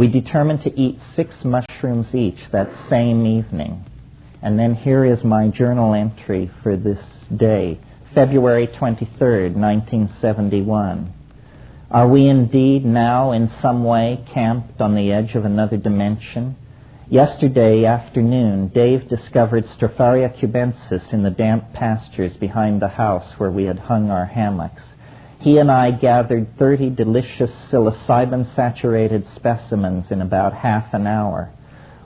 We determined to eat 6 mushrooms each that same evening. And then here is my journal entry for this day, February 23rd, 1971. Are we indeed now in some way camped on the edge of another dimension? Yesterday afternoon, Dave discovered Stropharia cubensis in the damp pastures behind the house where we had hung our hammocks. He and I gathered 30 delicious psilocybin-saturated specimens in about half an hour.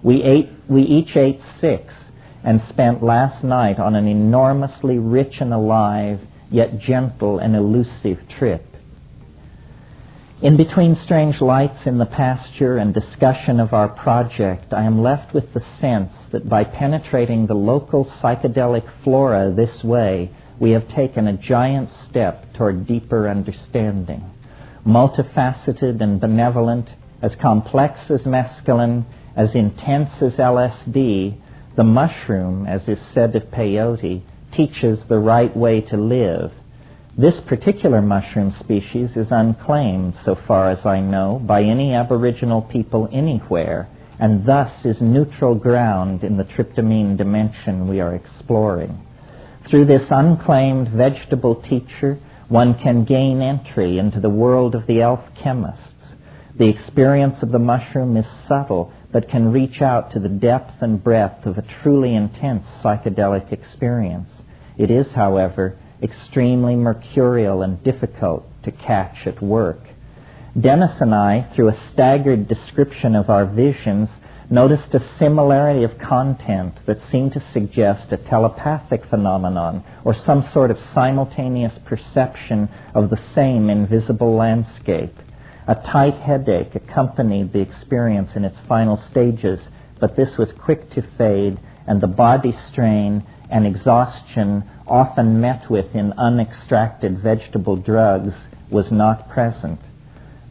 We each ate 6 and spent last night on an enormously rich and alive, yet gentle and elusive trip. In between strange lights in the pasture and discussion of our project, I am left with the sense that by penetrating the local psychedelic flora this way, we have taken a giant step toward deeper understanding. Multifaceted and benevolent, as complex as mescaline, as intense as LSD, the mushroom, as is said of peyote, teaches the right way to live. This particular mushroom species is unclaimed, so far as I know, by any Aboriginal people anywhere, and thus is neutral ground in the tryptamine dimension we are exploring. Through this unclaimed vegetable teacher, one can gain entry into the world of the elf chemists. The experience of the mushroom is subtle, but can reach out to the depth and breadth of a truly intense psychedelic experience. It is, however, extremely mercurial and difficult to catch at work. Dennis and I, through a staggered description of our visions, noticed a similarity of content that seemed to suggest a telepathic phenomenon or some sort of simultaneous perception of the same invisible landscape. A tight headache accompanied the experience in its final stages, but this was quick to fade, and the body strain and exhaustion often met with in unextracted vegetable drugs was not present.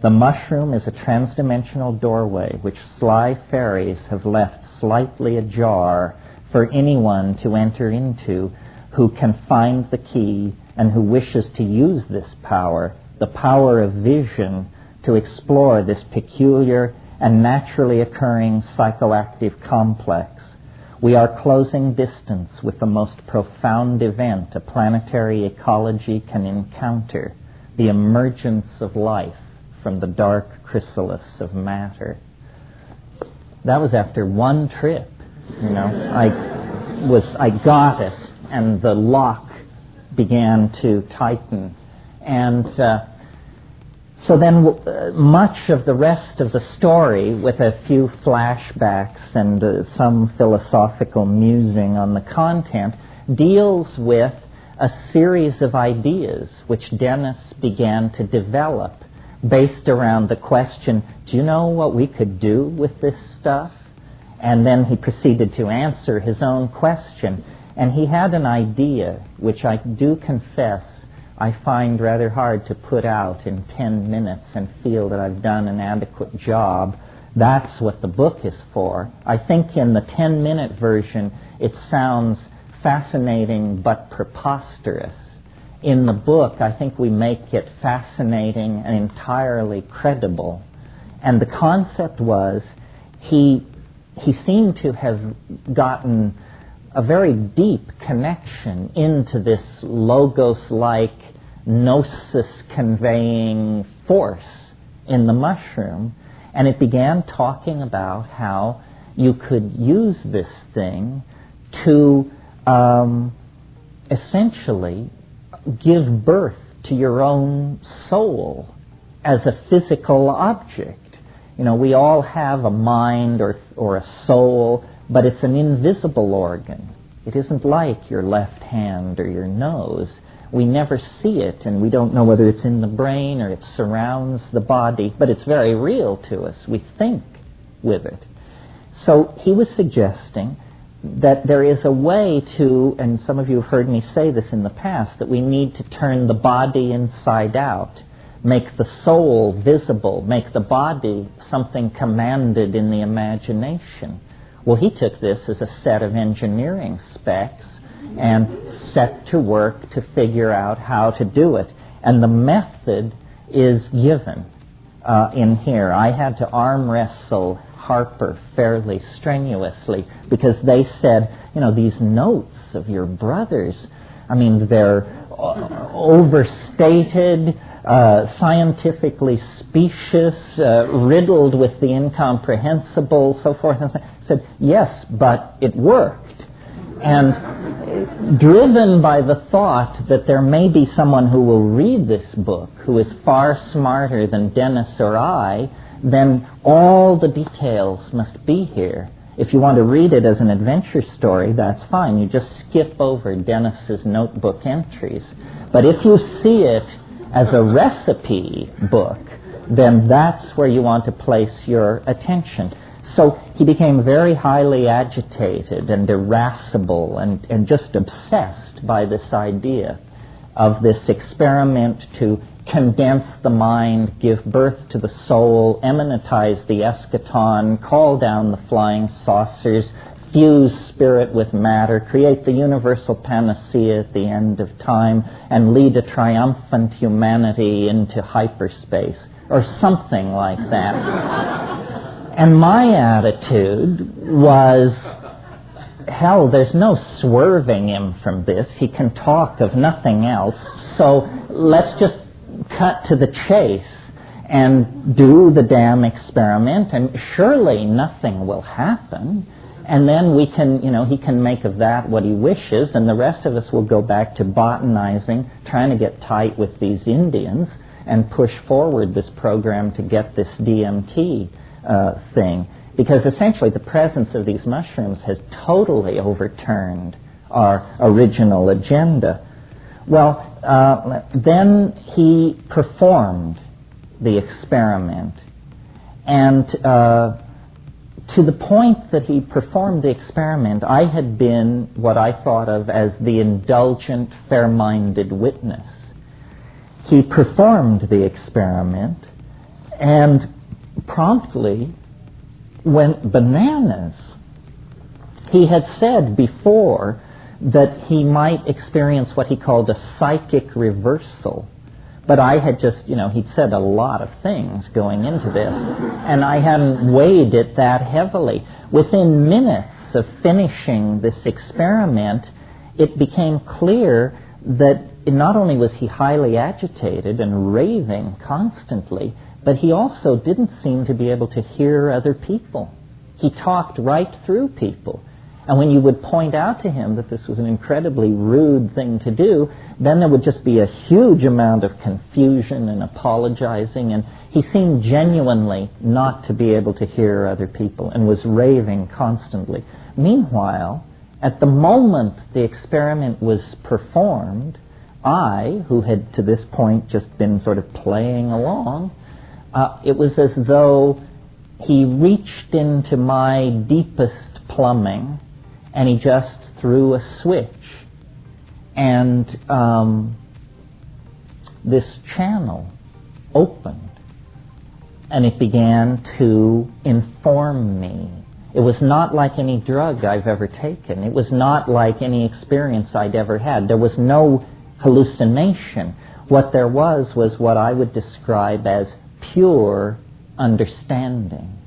The mushroom is a transdimensional doorway which sly fairies have left slightly ajar for anyone to enter into who can find the key and who wishes to use this power, the power of vision, to explore this peculiar and naturally occurring psychoactive complex. We are closing distance with the most profound event a planetary ecology can encounter, the emergence of life from the dark chrysalis of matter. That was after one trip, I got it, and the lock began to tighten. And so then much of the rest of the story, with a few flashbacks and some philosophical musing on the content, deals with a series of ideas which Dennis began to develop based around the question, do you know what we could do with this stuff? And then he proceeded to answer his own question. And he had an idea, which I do confess I find rather hard to put out in 10 minutes and feel that I've done an adequate job. That's what the book is for. I think in the 10-minute version it sounds fascinating but preposterous. In the book, I think we make it fascinating and entirely credible. And the concept was he seemed to have gotten a very deep connection into this logos-like, gnosis-conveying force in the mushroom, and it began talking about how you could use this thing to essentially give birth to your own soul as a physical object. We all have a mind or a soul, but it's an invisible organ. It isn't like your left hand or your nose. We never see it, and we don't know whether it's in the brain or it surrounds the body, but it's very real to us. We think with it. So he was suggesting that there is a way to, and some of you have heard me say this in the past, that we need to turn the body inside out, make the soul visible, make the body something commanded in the imagination. Well, he took this as a set of engineering specs and set to work to figure out how to do it. And the method is given. in here. I had to arm wrestle Harper fairly strenuously because they said, you know, these notes of your brothers, I mean, they're overstated, scientifically specious, riddled with the incomprehensible, so forth and so on. I said, yes, but it worked. And driven by the thought that there may be someone who will read this book who is far smarter than Dennis or I, then all the details must be here. If you want to read it as an adventure story, that's fine. You just skip over Dennis's notebook entries. But if you see it as a recipe book, then that's where you want to place your attention. So he became very highly agitated and irascible and just obsessed by this idea of this experiment to condense the mind, give birth to the soul, eminentize the eschaton, call down the flying saucers, fuse spirit with matter, create the universal panacea at the end of time, and lead a triumphant humanity into hyperspace, or something like that. And my attitude was, hell, there's no swerving him from this. He can talk of nothing else, so let's just cut to the chase and do the damn experiment, and surely nothing will happen. And then we can, you know, he can make of that what he wishes, and the rest of us will go back to botanizing, trying to get tight with these Indians, and push forward this program to get this DMT thing. Because essentially the presence of these mushrooms has totally overturned our original agenda. Well, then he performed the experiment, and to the point that he performed the experiment, I had been what I thought of as the indulgent, fair-minded witness. He performed the experiment and promptly went bananas. He had said before that he might experience what he called a psychic reversal. But I had just, you know, he'd said a lot of things going into this, and I hadn't weighed it that heavily. Within minutes of finishing this experiment, it became clear that not only was he highly agitated and raving constantly, but he also didn't seem to be able to hear other people. He talked right through people. And when you would point out to him that this was an incredibly rude thing to do, then there would just be a huge amount of confusion and apologizing, and he seemed genuinely not to be able to hear other people and was raving constantly. Meanwhile, at the moment the experiment was performed, I, who had to this point just been sort of playing along, it was as though he reached into my deepest plumbing and he just threw a switch, and this channel opened, and it began to inform me. It was not like any drug I've ever taken. It was not like any experience I'd ever had. There was no hallucination. What there was what I would describe as pure understanding.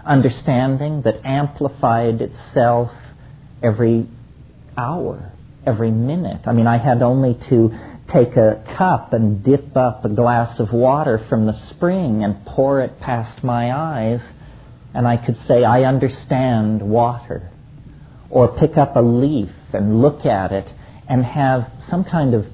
Understanding that amplified itself every hour, every minute. I mean, I had only to take a cup and dip up a glass of water from the spring and pour it past my eyes, and I could say, I understand water. Or pick up a leaf and look at it and have some kind of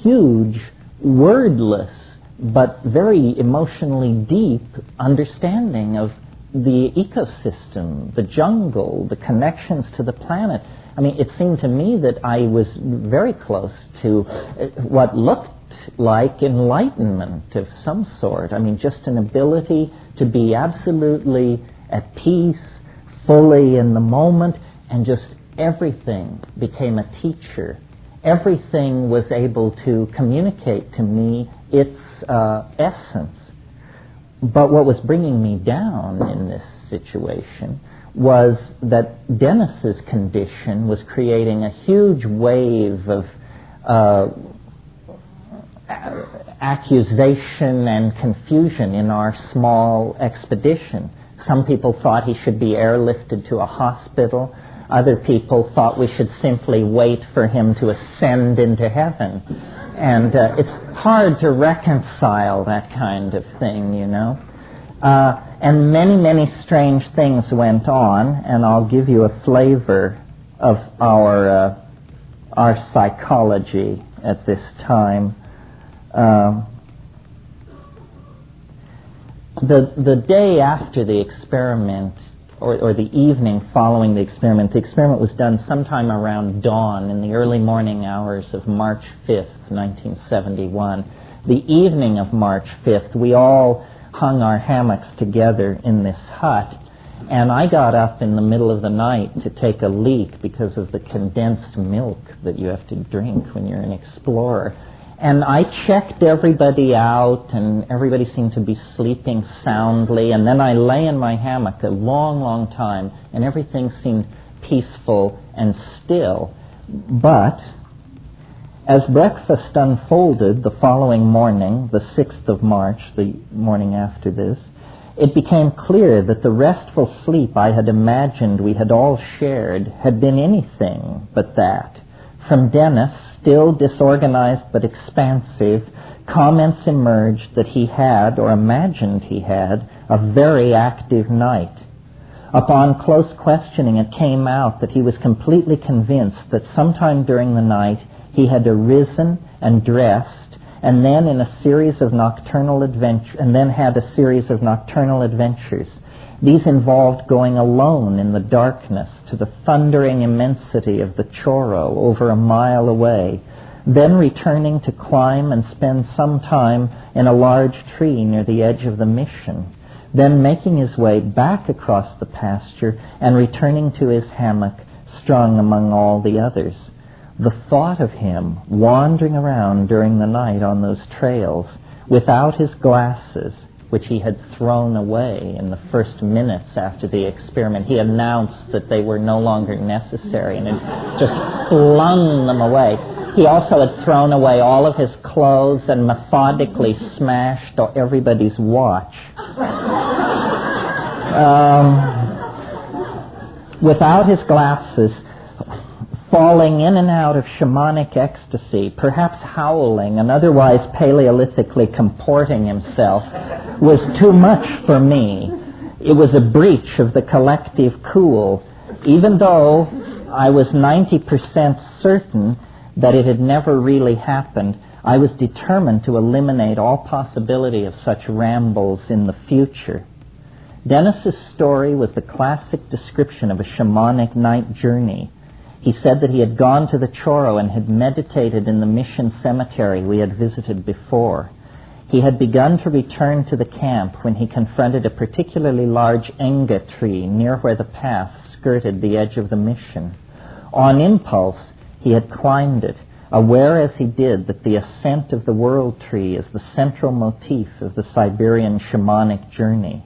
huge, wordless, but very emotionally deep understanding of the ecosystem, the jungle, the connections to the planet. I mean, it seemed to me that I was very close to what looked like enlightenment of some sort. I mean, just an ability to be absolutely at peace, fully in the moment, and just everything became a teacher. Everything was able to communicate to me its essence. But what was bringing me down in this situation was that Dennis's condition was creating a huge wave of accusation and confusion in our small expedition. Some people thought he should be airlifted to a hospital. Other people thought we should simply wait for him to ascend into heaven. And it's hard to reconcile that kind of thing, you know. And many, many strange things went on, and I'll give you a flavor of our psychology at this time. The day after the experiment, or the evening following the experiment was done sometime around dawn in the early morning hours of March 5th, 1971. The evening of March 5th, we all hung our hammocks together in this hut, and I got up in the middle of the night to take a leak because of the condensed milk that you have to drink when you're an explorer. And I checked everybody out, and everybody seemed to be sleeping soundly, and then I lay in my hammock a long, long time, and everything seemed peaceful and still. But as breakfast unfolded the following morning, the 6th of March, the morning after this, it became clear that the restful sleep I had imagined we had all shared had been anything but that. From Dennis, still disorganized but expansive, comments emerged that he had, or imagined he had, a very active night. Upon close questioning, it came out that he was completely convinced that sometime during the night he had arisen and dressed, and then had a series of nocturnal adventures. These involved going alone in the darkness to the thundering immensity of the Chorro over a mile away, then returning to climb and spend some time in a large tree near the edge of the mission, then making his way back across the pasture and returning to his hammock strung among all the others. The thought of him wandering around during the night on those trails without his glasses, which he had thrown away in the first minutes after the experiment. He announced that they were no longer necessary and had just flung them away. He also had thrown away all of his clothes and methodically smashed everybody's watch. Without his glasses, falling in and out of shamanic ecstasy, perhaps howling and otherwise paleolithically comporting himself, was too much for me. It was a breach of the collective cool, even though I was 90% certain that it had never really happened. I was determined to eliminate all possibility of such rambles in the future. Dennis's story was the classic description of a shamanic night journey. He said that he had gone to the Chorro and had meditated in the mission cemetery we had visited before. He had begun to return to the camp when he confronted a particularly large enga tree near where the path skirted the edge of the mission. On impulse, he had climbed it, aware as he did that the ascent of the world tree is the central motif of the Siberian shamanic journey.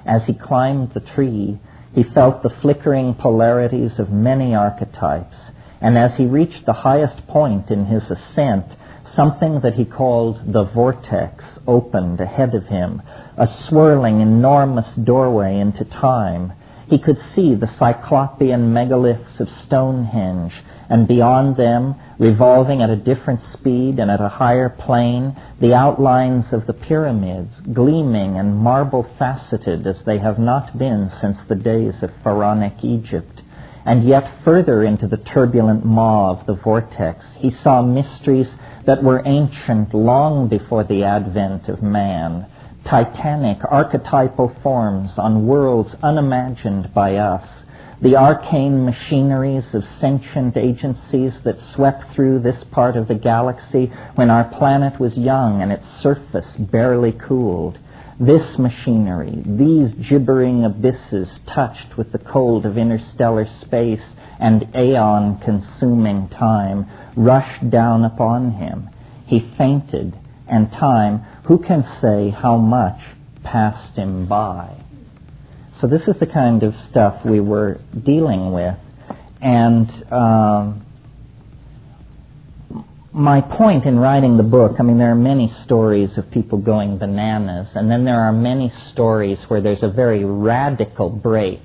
As he climbed the tree, he felt the flickering polarities of many archetypes, and as he reached the highest point in his ascent, something that he called the vortex opened ahead of him, a swirling, enormous doorway into time. He could see the cyclopean megaliths of Stonehenge, and beyond them, revolving at a different speed and at a higher plane, the outlines of the pyramids, gleaming and marble-faceted as they have not been since the days of pharaonic Egypt. And yet further into the turbulent maw of the vortex, he saw mysteries that were ancient long before the advent of man, titanic archetypal forms on worlds unimagined by us, the arcane machineries of sentient agencies that swept through this part of the galaxy when our planet was young and its surface barely cooled. This machinery, these gibbering abysses touched with the cold of interstellar space and aeon-consuming time, rushed down upon him. He fainted, and time, who can say how much, passed him by. So this is the kind of stuff we were dealing with. And my point in writing the book, I mean, there are many stories of people going bananas, and then there are many stories where there's a very radical break